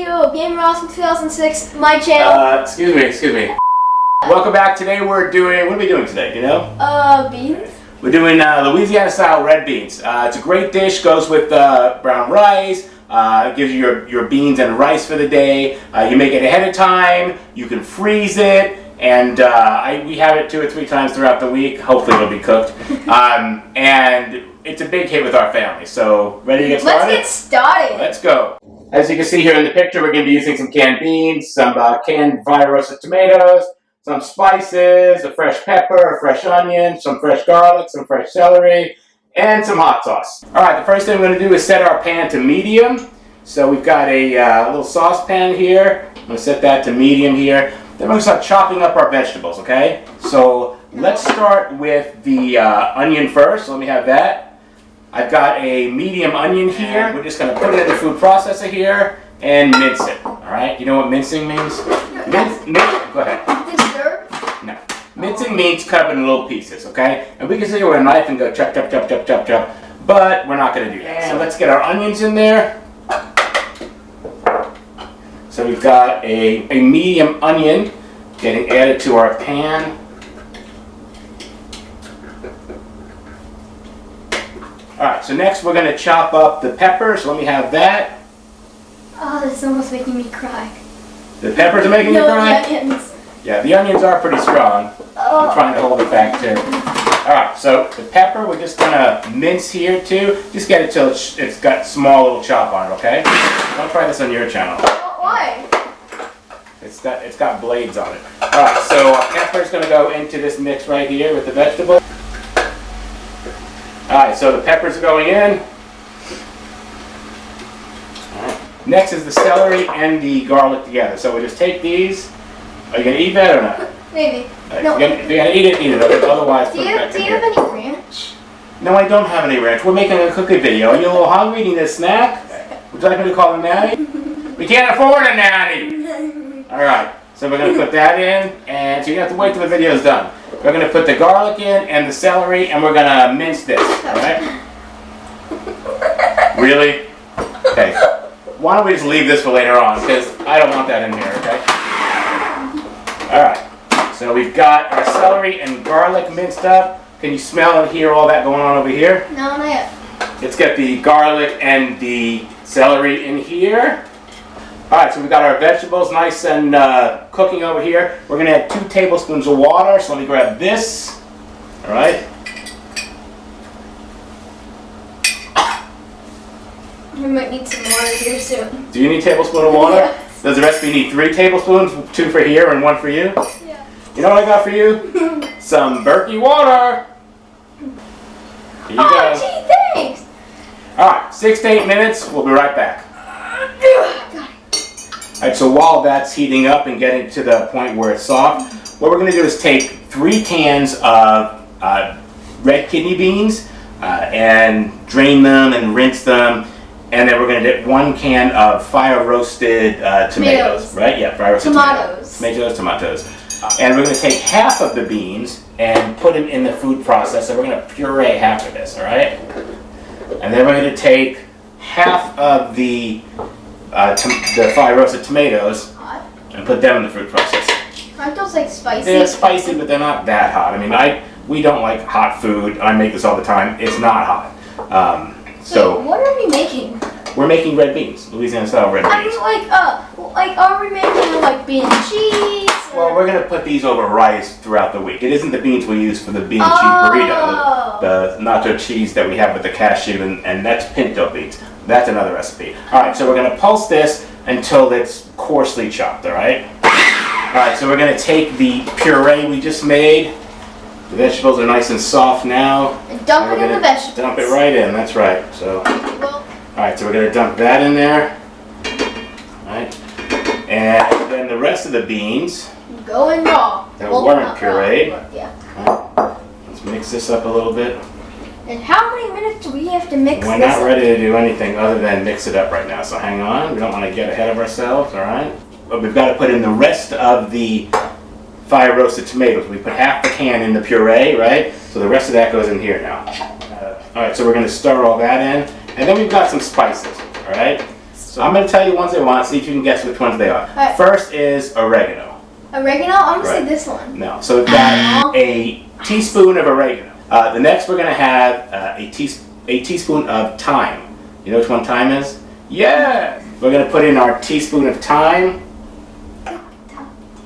video of Game Ross in 2006, my channel. Excuse me. Welcome back. Today we're doing, what are we doing today, do you know? Beans. We're doing Louisiana Style Red Beans. It's a great dish, goes with brown rice, it gives you your beans and rice for the day. You make it ahead of time, you can freeze it, and we have it 2 or 3 times throughout the week. Hopefully it'll be cooked. And it's a big hit with our family. So, ready to get started? Let's get started. Let's go. As you can see here in the picture, we're going to be using some canned beans, some canned fire roasted tomatoes, some spices, a fresh pepper, a fresh onion, some fresh garlic, some fresh celery, and some hot sauce. Alright, the first thing we're going to do is set our pan to medium. So we've got a little saucepan here. I'm going to set that to medium here. Then we're going to start chopping up our vegetables, okay? So let's start with the onion first. So let me have that. I've got a medium onion here. We're just going to put it in the food processor here and mince it. Alright, you know what mincing means? Go ahead. No. Mincing means cut up in little pieces, okay? And we can sit here with a knife and go chop, chop, chop, chop, chop, chop. But we're not going to do that. So let's get our onions in there. So we've got a medium onion getting added to our pan. Alright, so next we're going to chop up the pepper. So let me have that. Oh, this is almost making me cry. The peppers are making you cry? The onions. Yeah, the onions are pretty strong. Oh. I'm trying to hold it back too. Alright, so the pepper we're just going to mince here too. Just get it till it's got small little chop on it, okay? Don't try this on your channel. Why? It's got blades on it. Alright, so our pepper's going to go into this mix right here with the vegetable. Alright, so the peppers are going in. Alright. Next is the celery and the garlic together. So we just take these. Are you going to eat that or not? Maybe. Right, No. if you're going to eat it. Otherwise, put it back in Do you here. have any ranch? No, I don't have any ranch. We're making a cooking video. Are you a little hungry eating this snack? Would you like me to call a nanny? We can't afford a nanny! Alright, so we're going to put that in, and so you have to wait till the video's done. We're going to put the garlic in and the celery, and we're going to mince this, alright? Really? Okay. Why don't we just leave this for later on, because I don't want that in here, okay? Alright, so we've got our celery and garlic minced up. Can you smell and hear all that going on over here? No, not yet. Let's get the garlic and the celery in here. Alright, so we've got our vegetables nice and cooking over here. We're going to add 2 tablespoons of water, so let me grab this. Alright. We might need some water here soon. Do you need a tablespoon of water? Yes. Does the recipe need 3 tablespoons? 2 for here and 1 for you? Yeah. You know what I got for you? Some Berkey water. Here you go. Gee, thanks! Alright, 6 to 8 minutes. We'll be right back. Alright, so while that's heating up and getting to the point where it's soft, what we're going to do is take 3 cans of red kidney beans and drain them and rinse them, and then we're going to get 1 can of fire roasted tomatoes, right? Yeah, fire roasted tomatoes. And we're going to take half of the beans and put them in the food processor. We're going to puree half of this, alright? And then we're going to take half of the fire roasted tomatoes and put them in the food processor. Aren't those like spicy? They're spicy, but they're not that hot. I mean, we don't like hot food. I make this all the time. It's not hot. So what are we making? we're making red beans, Louisiana Style Red I Beans. mean, like, are we making like bean and cheese? Well, we're gonna put these over rice throughout the week. It isn't the beans we use for the bean and cheese burrito, the nacho cheese that we have with the cashew, and that's pinto beans. That's another recipe. Alright, so we're going to pulse this until it's coarsely chopped, alright? Alright, so we're going to take the puree we just made. The vegetables are nice and soft now. And dump it in the vegetables. Dump it right in, that's right. So, alright, so we're going to dump that in there. Alright. And then the rest of the beans going raw. that weren't pureed. Yeah. Let's mix this up a little bit. And how many minutes do we have to mix We're this not up? ready to do anything other than mix it up right now, so hang on. We don't want to get ahead of ourselves, alright? But we've got to put in the rest of the fire roasted tomatoes. We put half the can in the puree, right? So the rest of that goes in here now. Alright, so we're going to stir all that in. And then we've got some spices, alright? So I'm going to tell you ones I want. See if you can guess which ones they are. Right. First is oregano. Oregano? I'm going to say this one. No. So we've got a teaspoon of oregano. The next we're going to have a teaspoon of thyme. You know which one thyme is? Yeah! We're going to put in our teaspoon of thyme.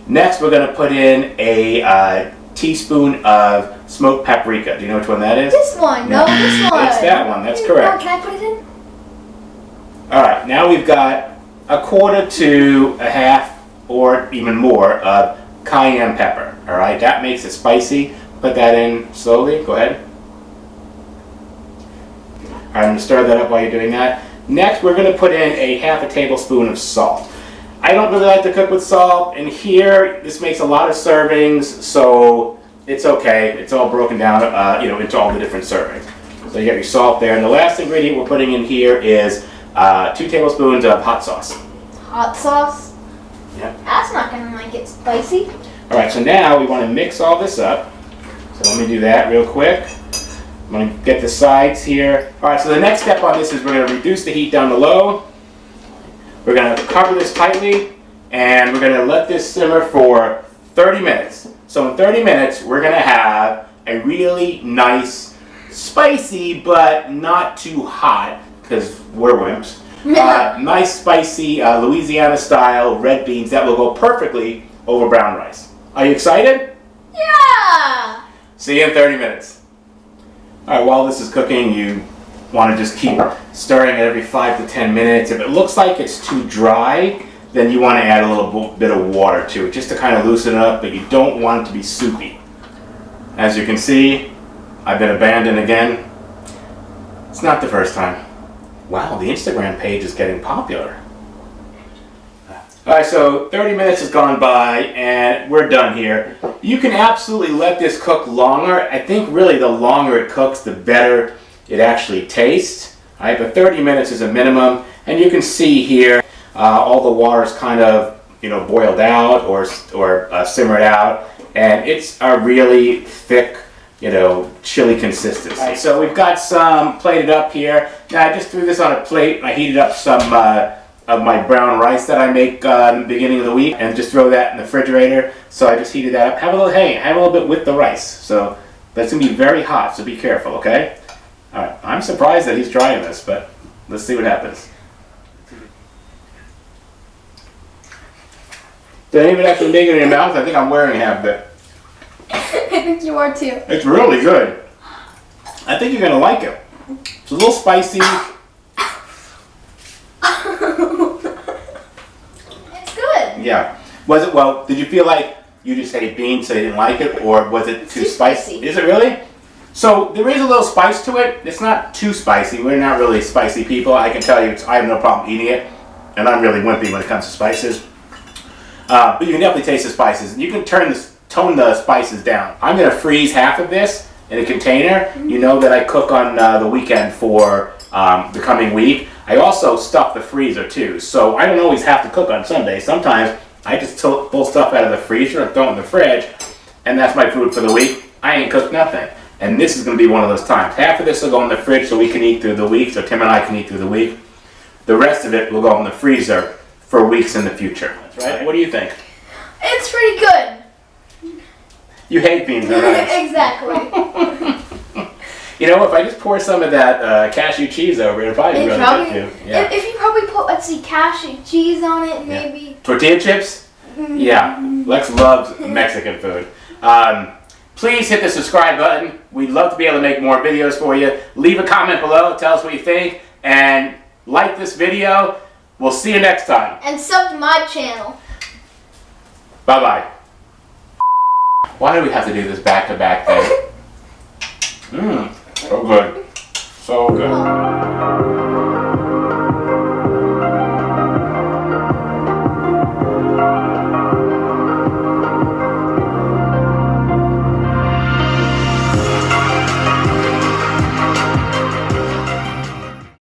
Next we're going to put in a teaspoon of smoked paprika. Do you know which one that is? This one. No, this one. It's that one. That's correct. Can I put it in? Alright, now we've got a quarter to a half or even more of cayenne pepper. Alright, that makes it spicy. Put that in slowly. Go ahead. Alright, I'm going to stir that up while you're doing that. Next, we're going to put in a half a tablespoon of salt. I don't really like to cook with salt, and here this makes a lot of servings, so it's okay. It's all broken down, into all the different servings. So you got your salt there, and the last ingredient we're putting in here is 2 tablespoons of hot sauce. Hot sauce? Yeah. That's not going to make it spicy. All right, so now we want to mix all this up. So let me do that real quick. I'm going to get the sides here. All right, so the next step on this is we're going to reduce the heat down to low. We're going to cover this tightly, and we're going to let this simmer for 30 minutes. So in 30 minutes, we're going to have a really nice, spicy, but not too hot, because we're wimps. Nice, spicy Louisiana Style Red Beans that will go perfectly over brown rice. Are you excited? Yeah! See you in 30 minutes. All right, while this is cooking, you want to just keep stirring it every 5 to 10 minutes. If it looks like it's too dry, then you want to add a little bit of water to it just to kind of loosen it up, but you don't want it to be soupy. As you can see, I've been abandoned again. It's not the first time. Wow, the Instagram page is getting popular. Alright, so 30 minutes has gone by and we're done here. You can absolutely let this cook longer. I think really the longer it cooks, the better it actually tastes. Alright, but 30 minutes is a minimum, and you can see here all the water's kind of boiled out or simmered out, and it's a really thick chili consistency. Right, so we've got some plated up here. Now I just threw this on a plate. I heated up some of my brown rice that I make in the beginning of the week, and just throw that in the refrigerator. So I just heated that up. Have a little bit with the rice. So that's gonna be very hot, so be careful, okay? All right, I'm surprised that he's trying this, but let's see what happens. Did any of it actually make it in your mouth? I think I'm wearing half of it. I think you are too. It's really good. I think you're gonna like it. It's a little spicy. It's good. Yeah. Was it, well, did you feel like you just ate beans so you didn't like it, or was it too spicy? Is it really? So there is a little spice to it. It's not too spicy. We're not really spicy people. I can tell you, I have no problem eating it, and I'm really wimpy when it comes to spices. But you can definitely taste the spices, and you can tone the spices down. I'm going to freeze half of this in a container. You know that I cook on the weekend for the coming week. I also stuff the freezer too, so I don't always have to cook on Sunday. Sometimes I just pull stuff out of the freezer and throw it in the fridge, and that's my food for the week. I ain't cooked nothing. And this is going to be one of those times. Half of this will go in the fridge so we can eat through the week, so Tim and I can eat through the week. The rest of it will go in the freezer for weeks in the future. That's right. What do you think? It's pretty good. You hate beans, don't you? Exactly. You know, if I just pour some of that cashew cheese over it, it'd probably be really good too. Yeah. If you probably put, let's see, cashew cheese on it, maybe. Tortilla chips? Yeah. Lex loves Mexican food. Please hit the subscribe button. We'd love to be able to make more videos for you. Leave a comment below. Tell us what you think. And like this video. We'll see you next time. And sub to my channel. Bye-bye. Why do we have to do this back-to-back thing? So good. So good.